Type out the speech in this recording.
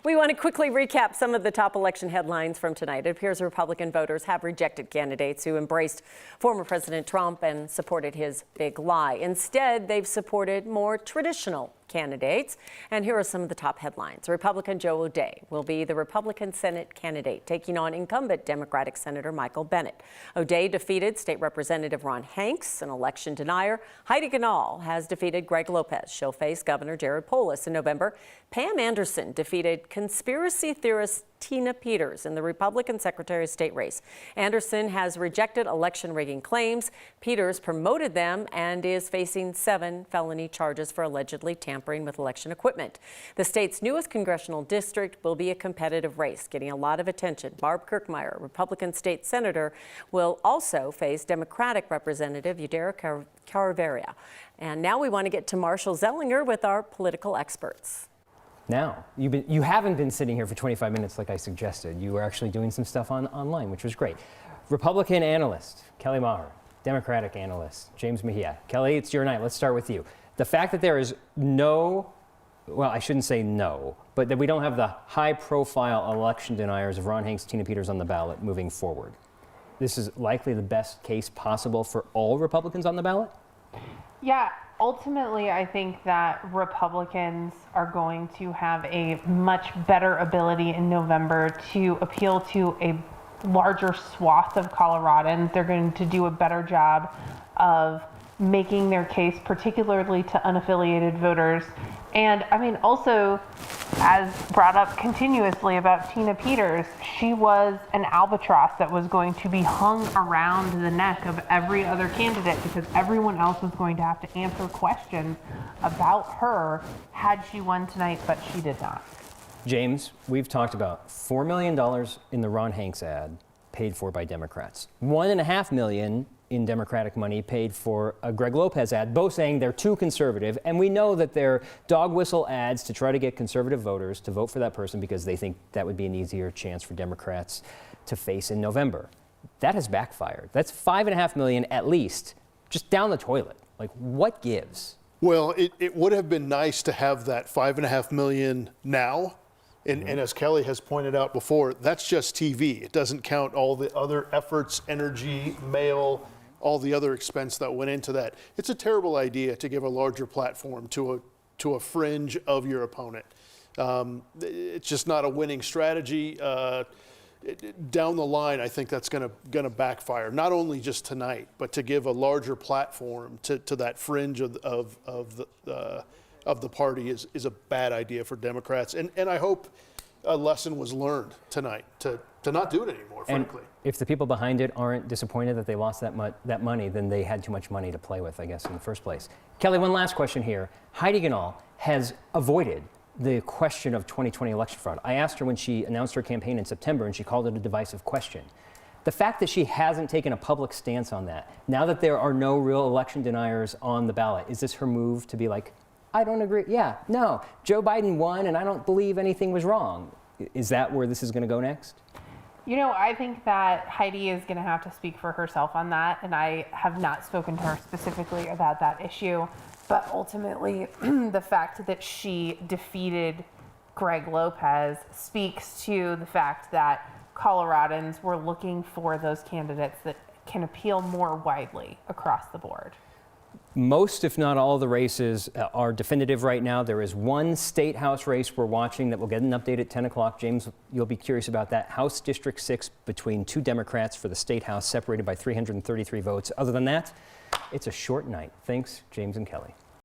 We want to quickly recap some of the top election headlines from tonight. It appears Republican voters have rejected candidates who embraced former President Trump and supported his big lie. Instead, they've supported more traditional candidates. And here are some of the top headlines. Republican Joe O'Dea will be the Republican Senate candidate, taking on incumbent Democratic Senator Michael Bennet. O'Dea defeated State Representative Ron Hanks, an election denier. Heidi Ganahl has defeated Greg Lopez. She'll face Governor Jared Polis in November. Pam Anderson defeated conspiracy theorist Tina Peters in the Republican Secretary of State race. Anderson has rejected election rigging claims. Peters promoted them and is facing 7 felony charges for allegedly tampering with election equipment. The state's newest congressional district will be a competitive race, getting a lot of attention. Barb Kirkmeyer, Republican state senator, will also face Democratic Representative Yadira Caraveria. And now we want to get to Marshall Zellinger with our political experts. Now, you haven't been sitting here for 25 minutes like I suggested. You were actually doing some stuff online, which was great. Republican analyst Kelly Maher, Democratic analyst James Mejia. Kelly, it's your night. Let's start with you. The fact that there is no, well, I shouldn't say no, but that we don't have the high-profile election deniers of Ron Hanks, Tina Peters on the ballot moving forward. This is likely the best case possible for all Republicans on the ballot? Yeah, ultimately, I think that Republicans are going to have a much better ability in November to appeal to a larger swath of Coloradans. They're going to do a better job of making their case, particularly to unaffiliated voters. And I mean, also, as brought up continuously about Tina Peters, she was an albatross that was going to be hung around the neck of every other candidate because everyone else was going to have to answer questions about her had she won tonight, but she did not. James, we've talked about $4 million in the Ron Hanks ad paid for by Democrats. $1.5 million in Democratic money paid for a Greg Lopez ad, both saying they're too conservative. And we know that they're dog whistle ads to try to get conservative voters to vote for that person because they think that would be an easier chance for Democrats to face in November. That has backfired. That's $5.5 million at least, just down the toilet. Like, what gives? Well, it would have been nice to have that $5.5 million now. And as Kelly has pointed out before, that's just TV. It doesn't count all the other efforts, energy, mail, all the other expense that went into that. It's a terrible idea to give a larger platform to a fringe of your opponent. It's just not a winning strategy. Down the line, I think that's going to backfire. Not only just tonight, but to give a larger platform to that fringe of the party is a bad idea for Democrats. And I hope a lesson was learned tonight to not do it anymore, frankly. And if the people behind it aren't disappointed that they lost that money, then they had too much money to play with, I guess, in the first place. Kelly, one last question here. Heidi Ganahl has avoided the question of 2020 election fraud. I asked her when she announced her campaign in September, and she called it a divisive question. The fact that she hasn't taken a public stance on that, now that there are no real election deniers on the ballot, is this her move to be like, I don't agree. Yeah, no, Joe Biden won and I don't believe anything was wrong. Is that where this is going to go next? You know, I think that Heidi is going to have to speak for herself on that, and I have not spoken to her specifically about that issue. But ultimately, the fact that she defeated Greg Lopez speaks to the fact that Coloradans were looking for those candidates that can appeal more widely across the board. Most, if not all, of the races are definitive right now. There is one state house race we're watching that will get an update at 10 o'clock. James, you'll be curious about that. House District 6 between 2 Democrats for the state house, separated by 333 votes. Other than that, it's a short night. Thanks, James and Kelly.